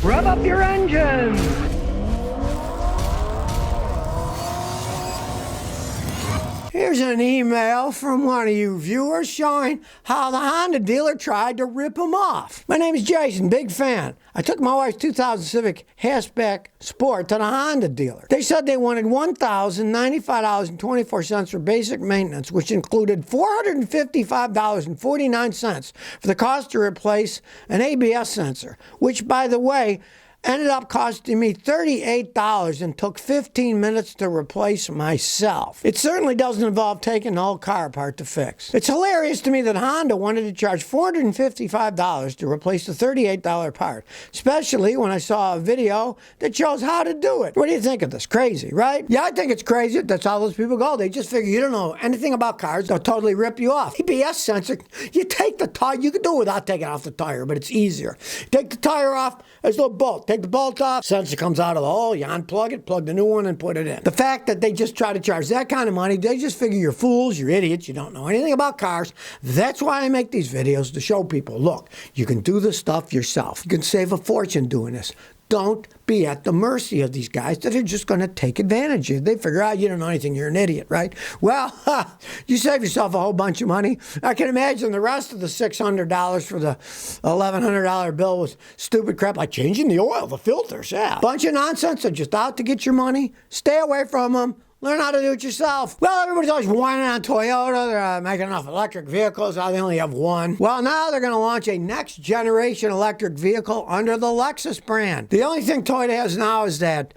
Rev up your engines! Here's an email from one of you viewers showing how the Honda dealer tried to rip him off. My name is Jason, big fan. I took my wife's 2000 Civic Hatchback Sport to the Honda dealer. They said they wanted $1,095.24 for basic maintenance, which included $455.49 for the cost to replace an ABS sensor, which, by the way, ended up costing me $38 and took 15 minutes to replace myself. It certainly doesn't involve taking the whole car apart to fix. It's hilarious to me that Honda wanted to charge $455 to replace the $38 part, especially when I saw a video that shows how to do it. What do you think of this? Crazy, right? Yeah, I think it's crazy. That's how those people go. They just figure you don't know anything about cars. They'll totally rip you off. ABS sensor, you take the tire. You can do it without taking off the tire, but it's easier. Take the tire off, there's no bolt. Take the bolt off, sensor comes out of the hole, you unplug it, plug the new one, and put it in. The fact that they just try to charge that kind of money, they just figure you're fools, you're idiots, you don't know anything about cars. That's why I make these videos, to show people, look, you can do this stuff yourself. You can save a fortune doing this. Don't be at the mercy of these guys that are just going to take advantage of you. They figure out you don't know anything, you're an idiot, right? Well, you save yourself a whole bunch of money. I can imagine the rest of the $600 for the $1,100 bill was stupid crap like changing the oil, the filters, yeah. Bunch of nonsense. They're just out to get your money. Stay away from them. Learn how to do it yourself. Well, everybody's always whining on Toyota. They're making enough electric vehicles. Now they only have one. Well, now they're going to launch a next generation electric vehicle under the Lexus brand. The only thing Toyota has now is that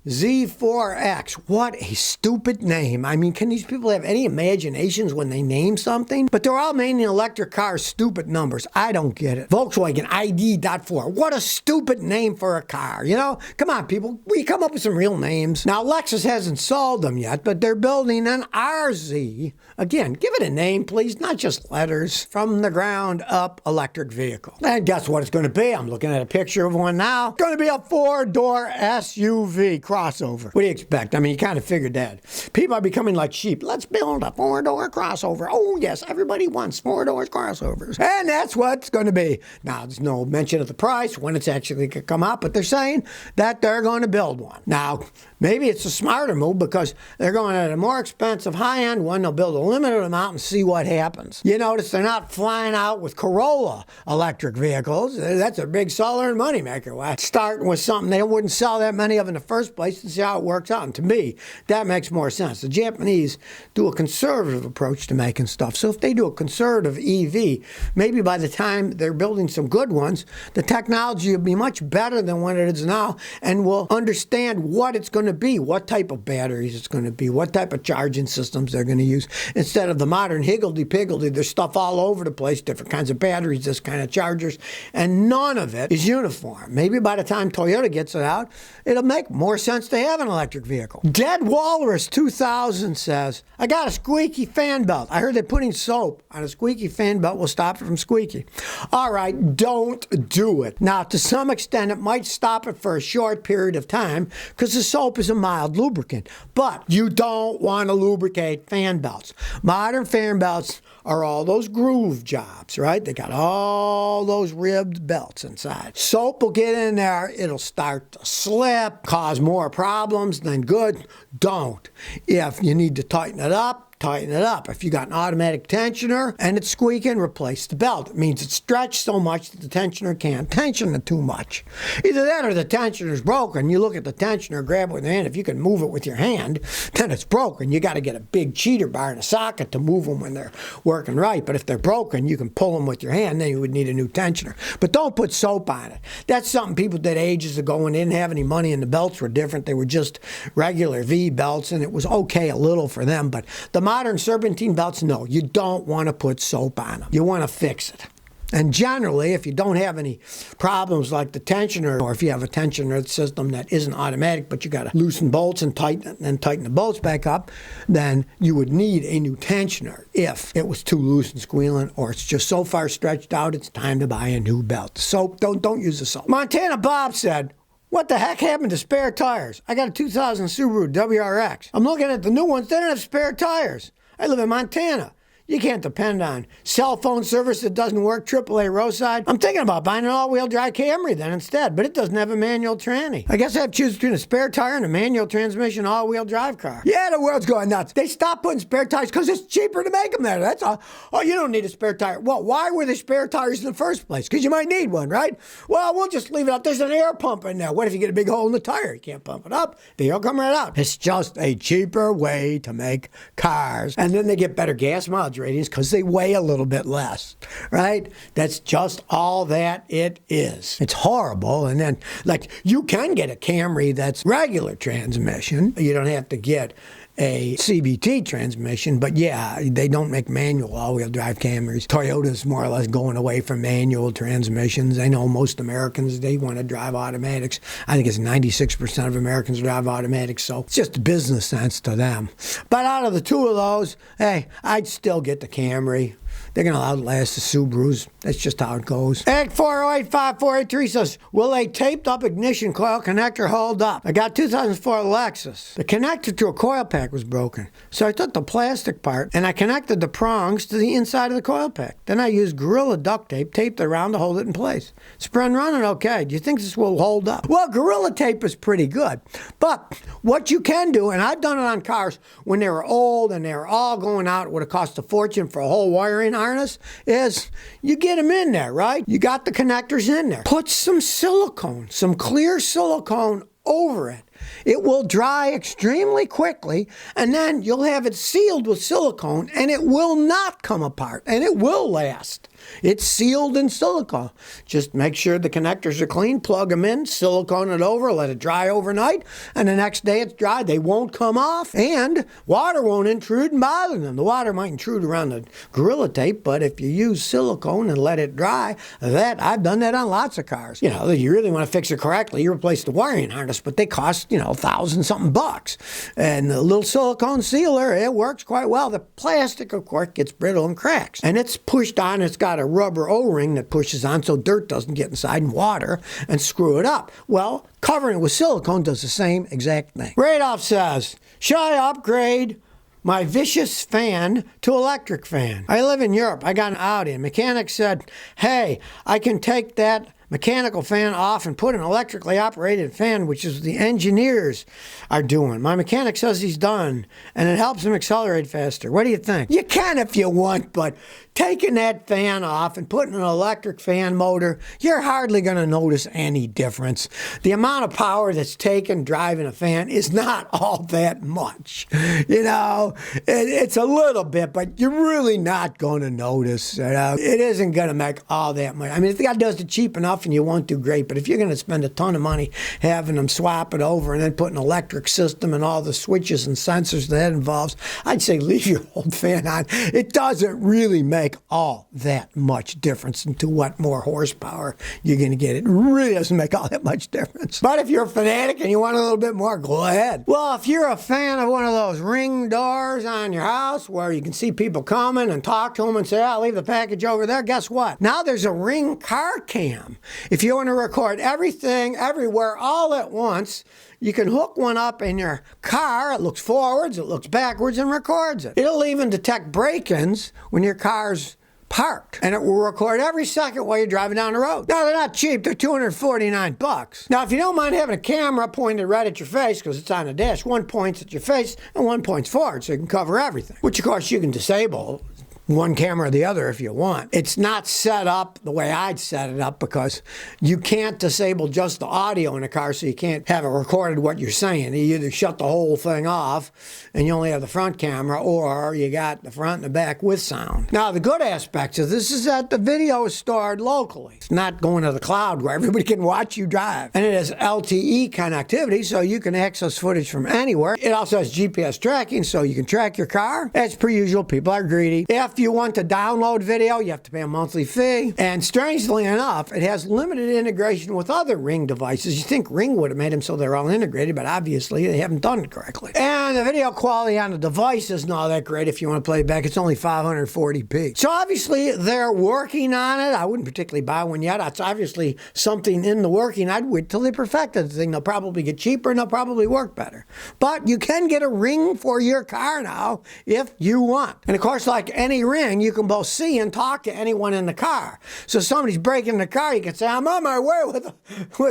Z4X. What a stupid name. I mean, can these people have any imaginations when they name something? But they're all naming electric cars stupid numbers. I don't get it. Volkswagen ID.4. What a stupid name for a car, you know? Come on, people. We come up with some real names. Now, Lexus hasn't sold them yet, but they're building an RZ. Again, give it a name, please, not just letters. From the ground up electric vehicle. And guess what it's going to be? I'm looking at a picture of one now. It's going to be a four-door SUV crossover. What do you expect? I mean, you kind of figured that. People are becoming like sheep. Let's build a four-door crossover. Oh, yes, everybody wants four-door crossovers. And that's what it's going to be. Now, there's no mention of the price, when it's actually going to come out, but they're saying that they're going to build one. Now, maybe it's a smarter move because they're going at a more expensive high-end one. They'll build a limited amount and see what happens. You notice they're not flying out with Corolla electric vehicles. That's a big seller and moneymaker. Well, starting with something they wouldn't sell that many of in the first place and see how it works out. And to me, that makes more sense. The Japanese do a conservative approach to making stuff. So if they do a conservative EV, maybe by the time they're building some good ones, the technology will be much better than what it is now, and we'll understand what it's going to be, what type of batteries it's going to be, what type of charging systems they're going to use. Instead of the modern higgledy-piggledy, there's stuff all over the place, different kinds of batteries, this kind of chargers, and none of it is uniform. Maybe by the time Toyota gets it out, it'll make more sense to have an electric vehicle. Dead Walrus 2000 says, I got a squeaky fan belt. I heard that putting soap on a squeaky fan belt will stop it from squeaking. All right, don't do it. Now, to some extent, it might stop it for a short period of time because the soap is a mild lubricant. But you don't want to lubricate fan belts. Modern fan belts are all those groove jobs, right? They got all those ribbed belts inside. Soap will get in there. It'll start to slip, cause more problems than good. Don't. If you need to tighten it up, tighten it up. If you got an automatic tensioner and it's squeaking, replace the belt. It means it's stretched so much that the tensioner can't tension it too much. Either that or the tensioner's broken. You look at the tensioner, grab it with your hand. If you can move it with your hand, then it's broken. You got to get a big cheater bar and a socket to move them when they're working right. But if they're broken, you can pull them with your hand. Then you would need a new tensioner. But don't put soap on it. That's something people did ages ago when they didn't have any money and the belts were different. They were just regular V belts, and it was okay a little for them. But the modern serpentine belts, no, you don't want to put soap on them. You want to fix it. And generally, if you don't have any problems like the tensioner, or if you have a tensioner system that isn't automatic, but you got to loosen bolts and tighten it, and then tighten the bolts back up, then you would need a new tensioner if it was too loose and squealing, or it's just so far stretched out, it's time to buy a new belt. Soap, don't use the soap. Montana Bob said, what the heck happened to spare tires? I got a 2000 Subaru WRX. I'm looking at the new ones. They don't have spare tires. I live in Montana. You can't depend on cell phone service that doesn't work, AAA roadside. I'm thinking about buying an all-wheel drive Camry then instead, but it doesn't have a manual tranny. I guess I have to choose between a spare tire and a manual transmission all-wheel drive car. Yeah, the world's going nuts. They stopped putting spare tires because it's cheaper to make them there. That's all. Oh, you don't need a spare tire. Well, why were there spare tires in the first place? Because you might need one, right? Well, we'll just leave it up. There's an air pump in there. What if you get a big hole in the tire? You can't pump it up. The air will come right out. It's just a cheaper way to make cars. And then they get better gas mileage ratings because they weigh a little bit less, right? That's just all that it is. It's horrible. And then, like, you can get a Camry that's regular transmission. You don't have to get a CVT transmission, but yeah, they don't make manual all-wheel drive Camrys. Toyota's more or less going away from manual transmissions. I know most Americans, they want to drive automatics. I think it's 96% of Americans drive automatics, so it's just business sense to them. But out of the two of those, hey, I'd still get the Camry. They're going to outlast the Subarus. That's just how it goes. Egg 4085483 says, will a taped-up ignition coil connector hold up? I got 2004 Lexus. The connector to a coil pack was broken. So I took the plastic part and I connected the prongs to the inside of the coil pack. Then I used Gorilla duct tape, taped it around to hold it in place. It's been running okay. Do you think this will hold up? Well, Gorilla tape is pretty good. But what you can do, and I've done it on cars when they were old and they were all going out, it would have cost a fortune for a whole wiring harness, is you get them in there, right? You got the connectors in there. Put some silicone, some clear silicone over it. It will dry extremely quickly, and then you'll have it sealed with silicone, and it will not come apart, and it will last. It's sealed in silicone. Just make sure the connectors are clean, plug them in, silicone it over, let it dry overnight, and the next day it's dry. They won't come off, and water won't intrude and bother them. The water might intrude around the Gorilla tape, but if you use silicone and let it dry, I've done that on lots of cars. You know, you really want to fix it correctly, you replace the wiring harness, but they cost, $1,000-something bucks. And the little silicone sealer, it works quite well. The plastic, of course, gets brittle and cracks. And it's pushed on, it's got a rubber O-ring that pushes on so dirt doesn't get inside and water and screw it up. Well, covering it with silicone does the same exact thing. Radoff says, should I upgrade my vicious fan to electric fan? I live in Europe. I got an Audi. And mechanic said, hey, I can take that mechanical fan off and put an electrically operated fan, which is what the engineers are doing. My mechanic says he's done, and it helps him accelerate faster. What do you think? You can if you want, but taking that fan off and putting an electric fan motor, you're hardly going to notice any difference. The amount of power that's taken driving a fan is not all that much. It's a little bit, but you're really not going to notice. It isn't going to make all that much. I mean, if the guy does it cheap enough and you won't do great, but if you're going to spend a ton of money having them swap it over and then put an electric system and all the switches and sensors that involves, I'd say leave your old fan on. It doesn't really make all that much difference into what more horsepower you're going to get. It really doesn't make all that much difference. But if you're a fanatic and you want a little bit more, go ahead. Well, if you're a fan of one of those ring doors on your house where you can see people coming and talk to them and say, I'll leave the package over there, guess what? Now there's a ring car cam. If you want to record everything, everywhere, all at once, you can hook one up in your car. It looks forwards, it looks backwards, and records it. It'll even detect break-ins when your car's parked, and it will record every second while you're driving down the road. Now, they're not cheap. They're $249. Now, if you don't mind having a camera pointed right at your face, because it's on the dash, one points at your face and one points forward, so you can cover everything, which, of course, you can disable one camera or the other if you want. It's not set up the way I'd set it up because you can't disable just the audio in a car, so you can't have it recorded what you're saying. You either shut the whole thing off and you only have the front camera, or you got the front and the back with sound. Now, the good aspects of this is that the video is stored locally. It's not going to the cloud where everybody can watch you drive. And it has LTE connectivity, so you can access footage from anywhere. It also has GPS tracking, so you can track your car. As per usual, people are greedy. If you want to download video, you have to pay a monthly fee. And strangely enough, it has limited integration with other Ring devices. You think Ring would have made them so they're all integrated, but obviously they haven't done it correctly. And the video quality on the device isn't all that great if you want to play it back. It's only 540p. So obviously they're working on it. I wouldn't particularly buy one yet. It's obviously something in the working. I'd wait till they perfected the thing. They'll probably get cheaper and they'll probably work better. But you can get a Ring for your car now if you want. And of course, like any ring, you can both see and talk to anyone in the car. So if somebody's breaking the car, you can say, I'm on my way with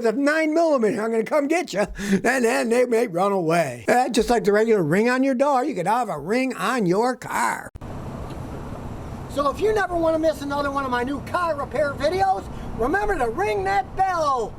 a 9mm. I'm going to come get you. And then they may run away. Just like the regular ring on your door, you could have a ring on your car. So if you never want to miss another one of my new car repair videos, remember to ring that bell.